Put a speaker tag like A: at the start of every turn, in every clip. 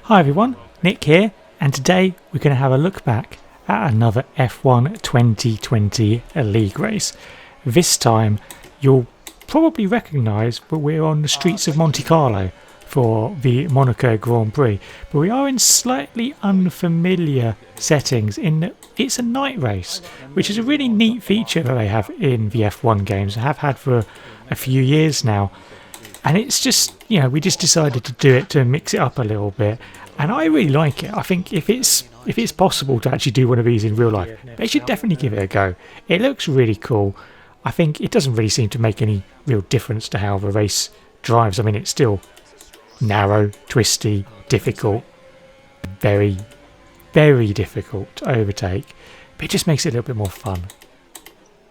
A: Hi everyone, Nick here, and today we're going to have a look back at another F1 2020 league race. This time you'll probably recognise that we're on the streets of Monte Carlo for the Monaco Grand Prix, but we are in slightly unfamiliar settings in that it's a night race, which is a really neat feature that they have in the F1 games, and have had for a few years now. And it's just, we just decided to do it to mix it up a little bit. And I really like it. I think if it's possible to actually do one of these in real life, they should definitely give it a go. It looks really cool. I think it doesn't really seem to make any real difference to how the race drives. I mean, it's still narrow, twisty, difficult, very, very difficult to overtake. But it just makes it a little bit more fun.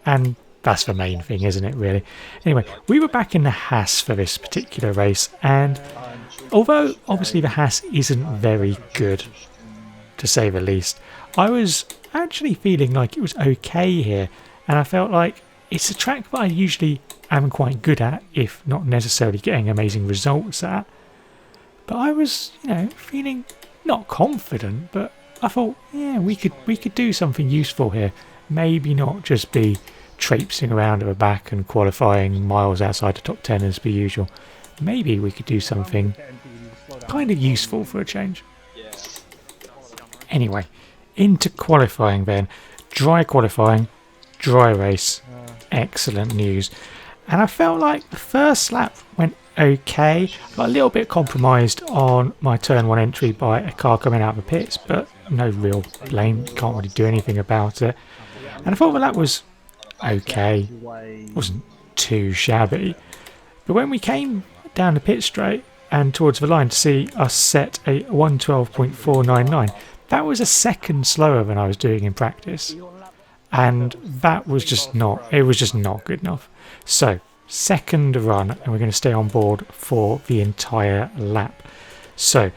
A: And that's the main thing, isn't it, really? Anyway, we were back in the Haas for this particular race, and although obviously the Haas isn't very good, to say the least, I was actually feeling like it was okay here, and I felt like it's a track that I usually am quite good at, if not necessarily getting amazing results at. But I was, feeling not confident, but I thought, yeah, we could do something useful here. Maybe not just be traipsing around at the back and qualifying miles outside the top 10 as per usual. Maybe we could do something kind of useful for a change. Anyway, into qualifying then. Dry qualifying, dry race, excellent news. And I felt like the first lap went okay. I got a little bit compromised on my turn 1 entry by a car coming out of the pits, but no real blame, can't really do anything about it. And I thought the lap was okay, wasn't too shabby, but when we came down the pit straight and towards the line to see us set a 112.499, that was a second slower than I was doing in practice, and that was just not good enough. So second run, and we're going to stay on board for the entire lap. So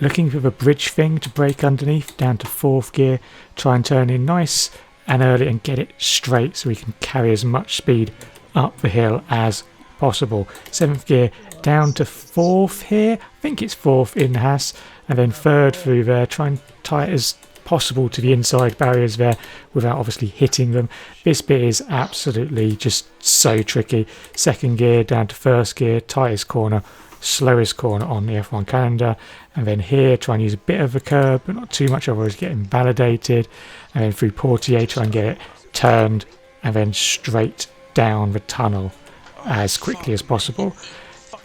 A: looking for the bridge thing to brake underneath, down to 4th gear, try and turn in nice and early and get it straight so we can carry as much speed up the hill as possible. 7th gear down to 4th here, I think it's 4th in Haas, and then 3rd through there, try and tie it as possible to the inside barriers there without obviously hitting them. This bit is absolutely just so tricky. 2nd gear down to 1st gear, tightest corner, slowest corner on the F1 calendar, and then here try and use a bit of a curb but not too much, otherwise get invalidated, and then through Portier try and get it turned and then straight down the tunnel as quickly as possible.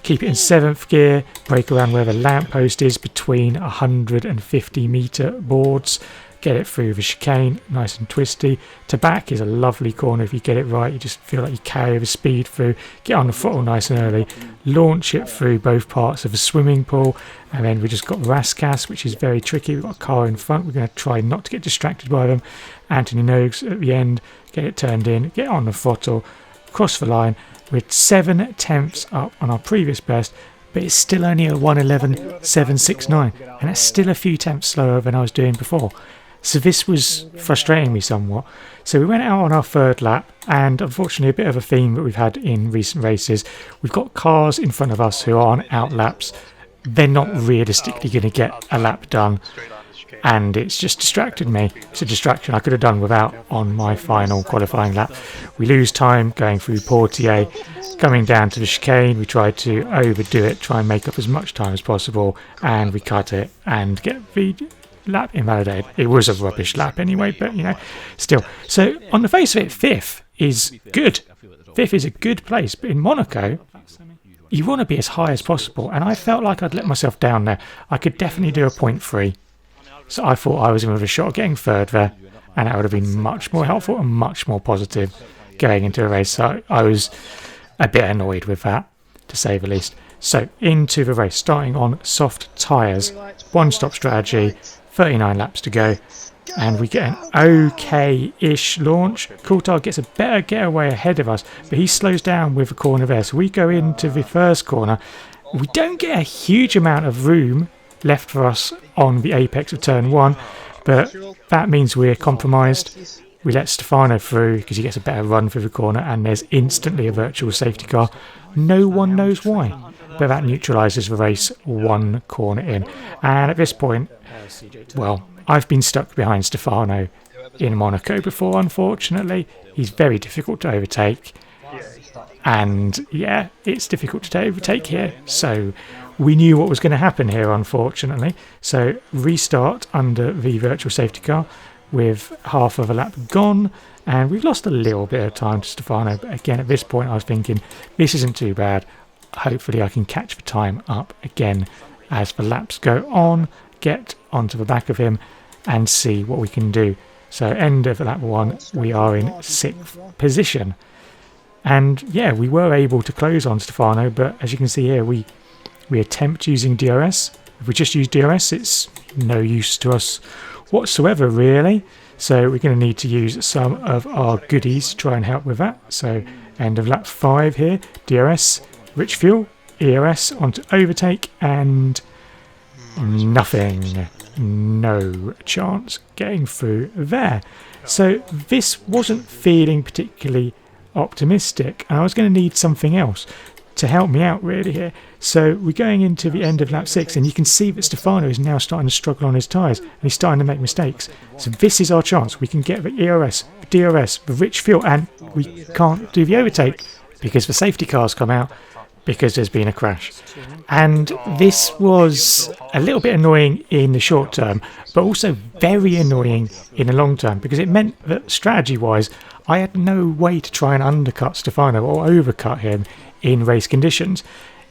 A: Keep it in 7th gear, brake around where the lamppost is between 150 metre boards, get it through the chicane, nice and twisty. To back is a lovely corner if you get it right, you just feel like you carry the speed through, get on the throttle nice and early, launch it through both parts of the swimming pool, and then we just got Raskas, which is very tricky. We've got a car in front, we're going to try not to get distracted by them. Anthony Nogues at the end, get it turned in, get on the throttle, cross the line. We're 7/10 up on our previous best, but it's still only a 1:11.769, and that's still a few tenths slower than I was doing before. So this was frustrating me somewhat. So we went out on our 3rd lap, and unfortunately a bit of a theme that we've had in recent races, we've got cars in front of us who are on out laps. They're not realistically going to get a lap done, and it's just distracted me. It's a distraction I could have done without on my final qualifying lap. We lose time going through Portier, coming down to the chicane. We try to overdo it, try and make up as much time as possible, and we cut it and get the lap invalidated. It was a rubbish lap anyway, but still. So on the face of it, 5th is good. 5th is a good place, but in Monaco you want to be as high as possible, and I felt like I'd let myself down there. I could definitely do a 0.3. So I thought I was in with a shot at getting 3rd there, and that would have been much more helpful and much more positive going into a race. So I was a bit annoyed with that, to say the least. So into the race, starting on soft tyres, 1-stop strategy, 39 laps to go, and we get an okay-ish launch. Coulthard gets a better getaway ahead of us, but he slows down with a corner there. So we go into the first corner. We don't get a huge amount of room left for us on the apex of turn 1, but that means we're compromised. We let Stefano through because he gets a better run through the corner, and there's instantly a virtual safety car. No one knows why. but that neutralises the race one corner in. And at this point, well, I've been stuck behind Stefano in Monaco before, unfortunately. He's very difficult to overtake. And yeah, it's difficult to overtake here. So we knew what was going to happen here, unfortunately. So restart under the virtual safety car with half of a lap gone. And we've lost a little bit of time to Stefano. But again, at this point, I was thinking, this isn't too bad. Hopefully I can catch the time up again as the laps go on, get onto the back of him and see what we can do. So end of lap 1, we are in 6th position. And yeah, we were able to close on Stefano, but as you can see here, we attempt using DRS. If we just use DRS, it's no use to us whatsoever, really. So we're going to need to use some of our goodies to try and help with that. So end of lap 5 here, DRS, rich fuel, ERS onto overtake, and nothing. No chance getting through there. So this wasn't feeling particularly optimistic, and I was going to need something else to help me out really here. So we're going into the end of lap 6, and you can see that Stefano is now starting to struggle on his tyres, and he's starting to make mistakes. So this is our chance. We can get the ERS, the DRS, the rich fuel, and we can't do the overtake because the safety cars come out because there's been a crash. And this was a little bit annoying in the short term, but also very annoying in the long term, because it meant that strategy-wise, I had no way to try and undercut Stefano or overcut him in race conditions.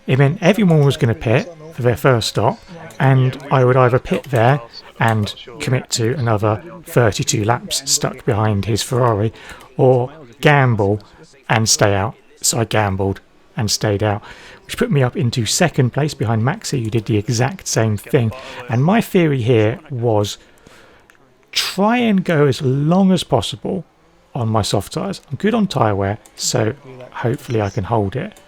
A: It meant everyone was going to pit for their first stop, and I would either pit there and commit to another 32 laps stuck behind his Ferrari, or gamble and stay out. So I gambled and stayed out, which put me up into 2nd place behind Maxi, who did the exact same thing. And my theory here was try and go as long as possible on my soft tyres. I'm good on tyre wear, so hopefully I can hold it.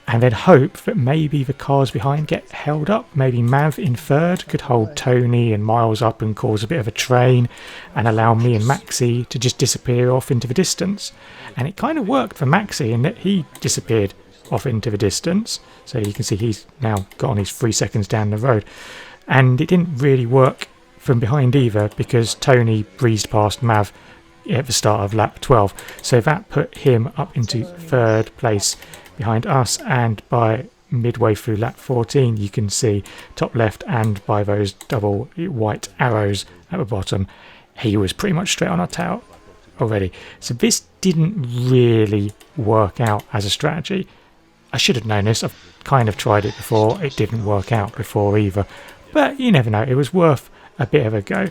A: And then hope that maybe the cars behind get held up. Maybe Mav in 3rd could hold Tony and Miles up and cause a bit of a train and allow me and Maxi to just disappear off into the distance. And it kind of worked for Maxi in that he disappeared off into the distance. So you can see he's now got on his 3 seconds down the road. And it didn't really work from behind either, because Tony breezed past Mav at the start of lap 12. So that put him up into 3rd place behind us, and by midway through lap 14 you can see top left, and by those double white arrows at the bottom, he was pretty much straight on our tail already. So this didn't really work out as a strategy. I should have known this. I've kind of tried it before. It didn't work out before either, but you never know. It was worth a bit of a go.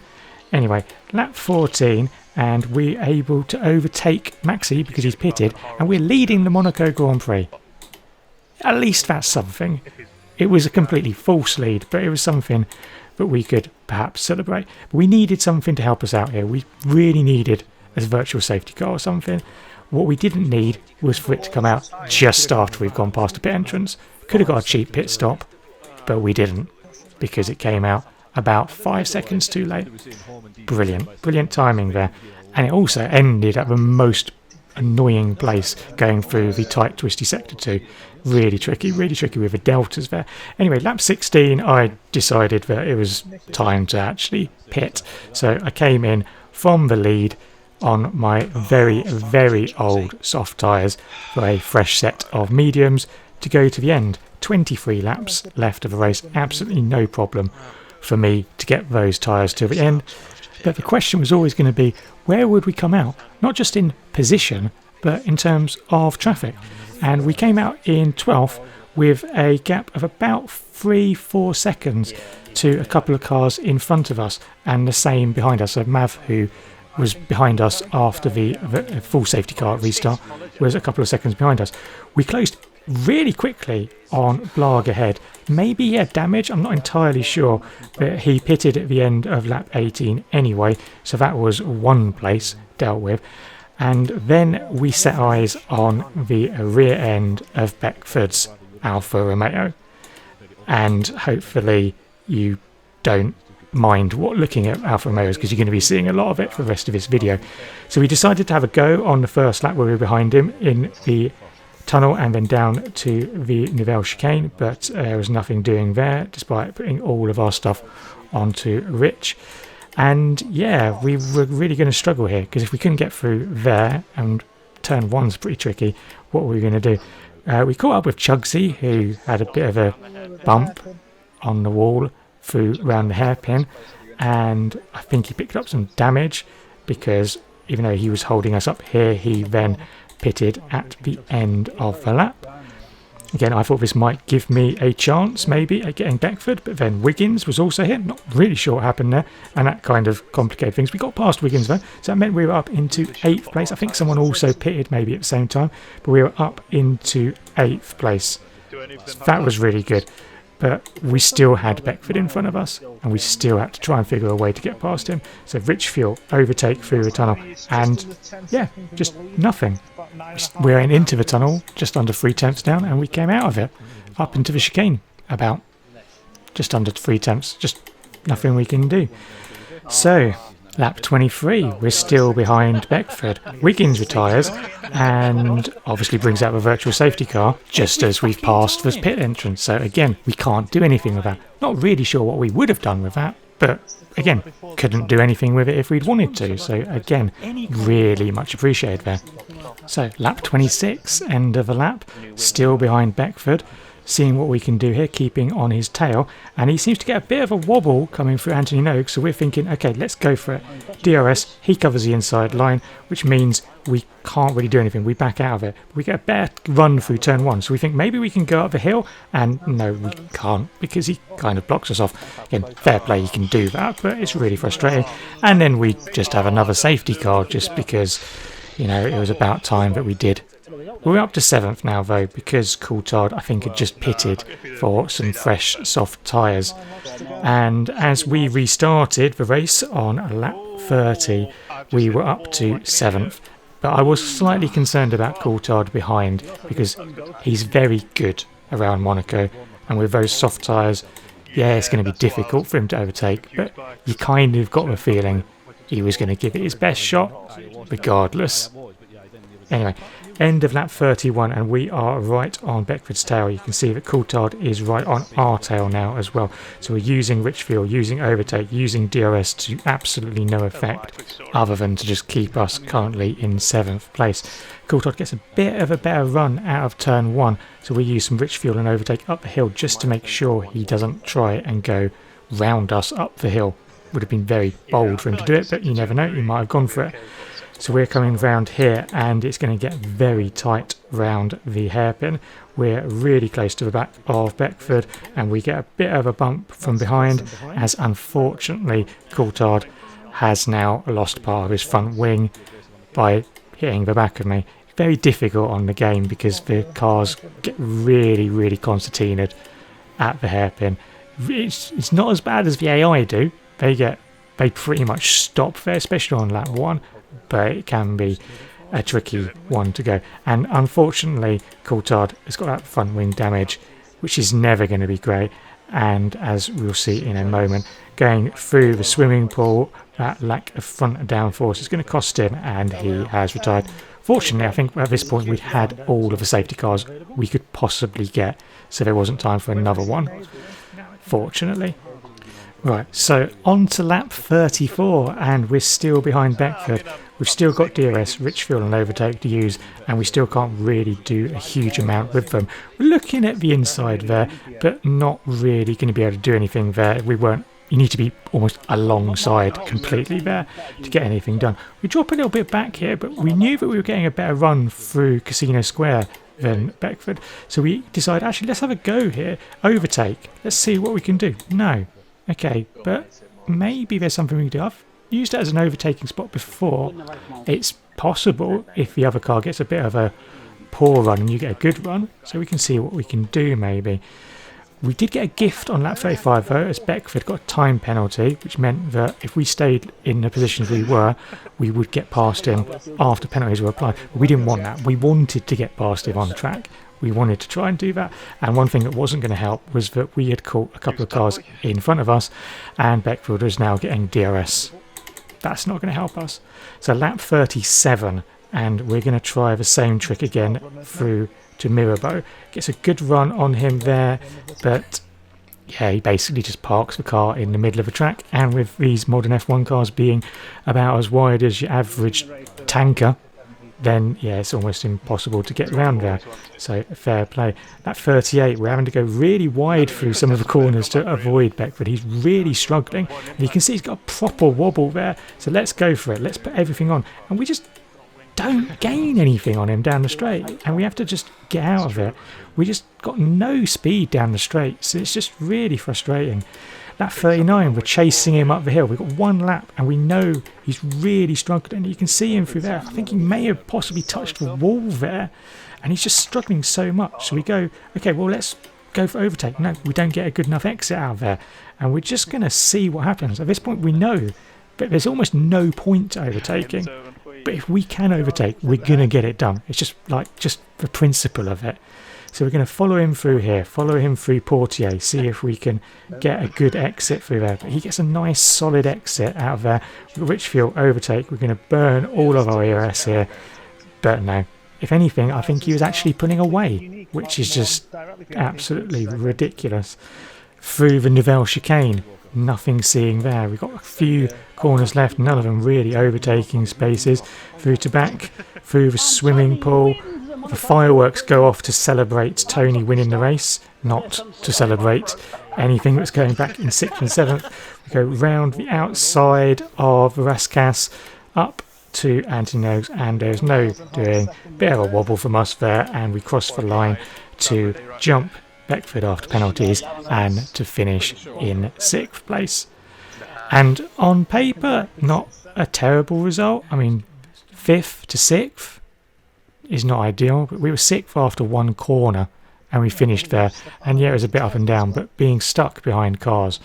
A: Anyway, lap 14, and we're able to overtake Maxi because he's pitted, and we're leading the Monaco Grand Prix. At least that's something. It was a completely false lead, but it was something that we could perhaps celebrate. But we needed something to help us out here. We really needed a virtual safety car or something. What we didn't need was for it to come out just after we've gone past the pit entrance. Could have got a cheap pit stop, but we didn't, because it came out about 5 seconds too late. Brilliant timing there. And it also ended at the most annoying place, going through the tight twisty sector 2. Really tricky with the deltas there. Anyway, lap 16 I decided that it was time to actually pit, so I came in from the lead on my very old soft tyres for a fresh set of mediums to go to the end. 23 laps left of the race, absolutely no problem for me to get those tyres to the end. But the question was always going to be, where would we come out? Not just in position, but in terms of traffic. And we came out in 12th with a gap of about 3-4 seconds to a couple of cars in front of us, and the same behind us. So Mav, who was behind us after the full safety car restart, was a couple of seconds behind us. We closed really quickly on Blag ahead. Maybe he had damage, I'm not entirely sure, but he pitted at the end of lap 18 anyway, so that was one place dealt with. And then we set eyes on the rear end of Beckford's Alfa Romeo, and hopefully you don't mind looking at Alfa Romeos, because you're going to be seeing a lot of it for the rest of this video. So we decided to have a go on the first lap where we were behind him in the tunnel and then down to the Nivelle chicane, but there was nothing doing there despite putting all of our stuff onto Rich. And yeah, we were really going to struggle here, because if we couldn't get through there, and turn 1's pretty tricky, what were we going to do? We caught up with Chugsy, who had a bit of a bump on the wall through around the hairpin, and I think he picked up some damage, because even though he was holding us up here, he then pitted at the end of the lap. Again, I thought this might give me a chance maybe at getting Beckford, but then Wiggins was also here. Not really sure what happened there, and that kind of complicated things. We got past Wiggins though, so that meant we were up into 8th place. I think someone also pitted maybe at the same time, but we were up into 8th place. So that was really good. But we still had Beckford in front of us, and we still had to try and figure a way to get past him. So Rich Fuel, overtake through the tunnel, and yeah, just nothing. We went into the tunnel just under 3/10 down, and we came out of it up into the chicane about just under 3/10, just nothing we can do. So lap 23, we're still behind Beckford. Wiggins retires and obviously brings out the virtual safety car just as we've passed this pit entrance. So again, we can't do anything with that. Not really sure what we would have done with that, but again, couldn't do anything with it if we'd wanted to. So again, really much appreciated there. So lap 26, end of the lap, still behind Beckford. Seeing what we can do here, keeping on his tail, and he seems to get a bit of a wobble coming through Anthony Nogue, so we're thinking, okay, let's go for it. DRS, he covers the inside line, which means we can't really do anything. We back out of it. We get a better run through turn 1, so we think maybe we can go up the hill, and no, we can't, because he kind of blocks us off. Again, fair play, he can do that, but it's really frustrating. And then we just have another safety car, just because, you know, it was about time that we did. We're up to 7th now though, because Coulthard I think had just pitted for some fresh soft tyres. And as we restarted the race on lap 30, we were up to 7th. But I was slightly concerned about Coulthard behind, because he's very good around Monaco, and with those soft tyres, yeah, it's going to be difficult for him to overtake, but you kind of got the feeling he was going to give it his best shot regardless. Anyway, end of lap 31, and we are right on Beckford's tail. You can see that Coulthard is right on our tail now as well. So we're using Richfield, using overtake, using DRS to absolutely no effect other than to just keep us currently in 7th place. Coulthard gets a bit of a better run out of turn 1, so we use some Richfield and overtake up the hill just to make sure he doesn't try and go round us up the hill. Would have been very bold for him to do it, but you never know, he might have gone for it. So we're coming round here, and it's going to get very tight round the hairpin. We're really close to the back of Beckford, and we get a bit of a bump from behind, as unfortunately Coulthard has now lost part of his front wing by hitting the back of me. Very difficult on the game because the cars get really concertinaed at the hairpin. It's not as bad as the AI do. They pretty much stop there, especially on lap 1. But it can be a tricky one to go, and unfortunately Coulthard has got that front wing damage, which is never going to be great, and as we'll see in a moment, going through the swimming pool, that lack of front downforce is going to cost him, and he has retired. Fortunately, I think at this point we'd had all of the safety cars we could possibly get, so there wasn't time for another one, fortunately. Right, so on to lap 34, and we're still behind Beckford. We've still got DRS, Richfield and overtake to use, and we still can't really do a huge amount with them. We're looking at the inside there, but not really going to be able to do anything there. You need to be almost alongside completely there to get anything done. We drop a little bit back here, but we knew that we were getting a better run through Casino Square than Beckford, so we decided, actually, let's have a go here. Overtake, let's see what we can do. No. Okay, but maybe there's something we can do. I've used it as an overtaking spot before. It's possible if the other car gets a bit of a poor run and you get a good run, so we can see what we can do maybe. We did get a gift on lap 35 though, as Beckford got a time penalty, which meant that if we stayed in the positions we were, we would get past him after penalties were applied. But we didn't want that. We wanted to get past him on track. We wanted to try and do that, and one thing that wasn't going to help was that we had caught a couple of cars in front of us, and Beckford is now getting DRS. That's not going to help us. So lap 37, and we're going to try the same trick again through to Mirabeau. Gets a good run on him there, but yeah, he basically just parks the car in the middle of a track, and with these modern F1 cars being about as wide as your average tanker, then yeah, it's almost impossible to get around there. So fair play. That 38, we're having to go really wide through some of the corners to avoid Beckford. He's really struggling, and you can see he's got a proper wobble there. So let's go for it. Let's put everything on, and we just don't gain anything on him down the straight, and we have to just get out of it. We just got no speed down the straight, so it's just really frustrating. That 39, we're chasing him up the hill. We've got one lap, and we know he's really struggling. You can see him through there. I think he may have possibly touched the wall there, and he's just struggling so much. So we go, okay, well, let's go for overtake. No, we don't get a good enough exit out of there, and we're just going to see what happens. At this point, we know, but there's almost no point to overtaking. But if we can overtake, we're going to get it done. It's just the principle of it. So we're going to follow him through here, follow him through Portier, see if we can get a good exit through there. But he gets a nice solid exit out of there. Richfield overtake. We're going to burn all of our ERS here. But no, if anything, I think he was actually pulling away, which is just absolutely ridiculous. Through the Nouvelle chicane, nothing seeing there. We've got a few corners left, none of them really overtaking spaces. Through to back, through the swimming pool. The fireworks go off to celebrate Tony winning the race, not to celebrate anything that's going back in 6th and 7th. We go round the outside of Rascasse up to Antinous, and there's no doing. Bit of a wobble from us there, and we cross the line to jump Beckford after penalties and to finish in 6th place. And on paper, not a terrible result. I mean, 5th to 6th is not ideal, but we were 6th after one corner and we finished there. And yeah, it was a bit up and down, but being stuck behind cars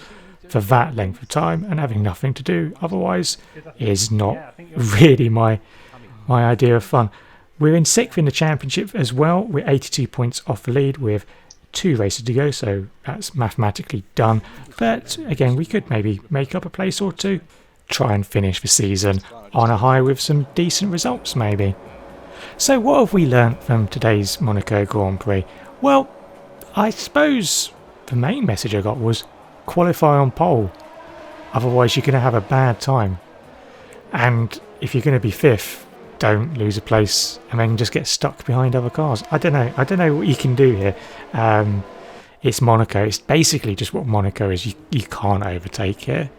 A: for that length of time and having nothing to do otherwise is not really my idea of fun. We're in 6th in the championship as well. We're 82 points off the lead with 2 races to go, so that's mathematically done. But again, we could maybe make up a place or two, try and finish the season on a high with some decent results maybe. So what have we learnt from today's Monaco Grand Prix? Well, I suppose the main message I got was qualify on pole, otherwise you're going to have a bad time. And if you're going to be 5th, don't lose a place and then just get stuck behind other cars. I don't know what you can do here. It's Monaco. It's basically just what Monaco is. You can't overtake here,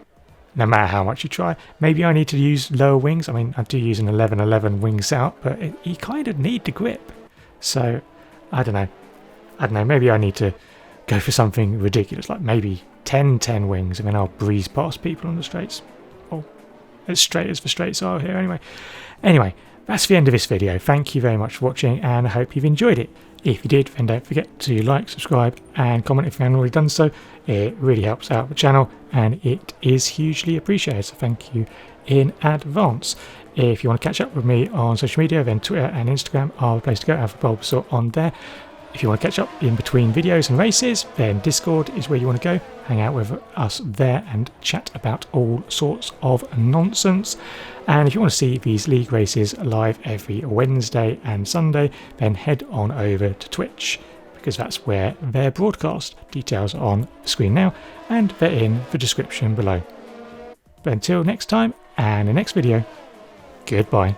A: no matter how much you try. Maybe I need to use lower wings. I mean, I do use an 11-11 wing setup, but you kind of need the grip. So I don't know. Maybe I need to go for something ridiculous, like maybe 10-10 wings, and then I'll breeze past people on the straights. Oh, as straight as the straights are here Anyway, that's the end of this video. Thank you very much for watching, and I hope you've enjoyed it. If you did, then don't forget to like, subscribe and comment if you haven't already done so. It really helps out the channel and it is hugely appreciated, so thank you in advance. If you want to catch up with me on social media, then Twitter and Instagram are the place to go. I have Bulbasaur on there. If you want to catch up in between videos and races, then Discord is where you want to go. Hang out with us there and chat about all sorts of nonsense. And if you want to see these league races live every Wednesday and Sunday, then head on over to Twitch, because that's where they're broadcast. Details are on the screen now, and they're in the description below. But until next time, and the next video, goodbye.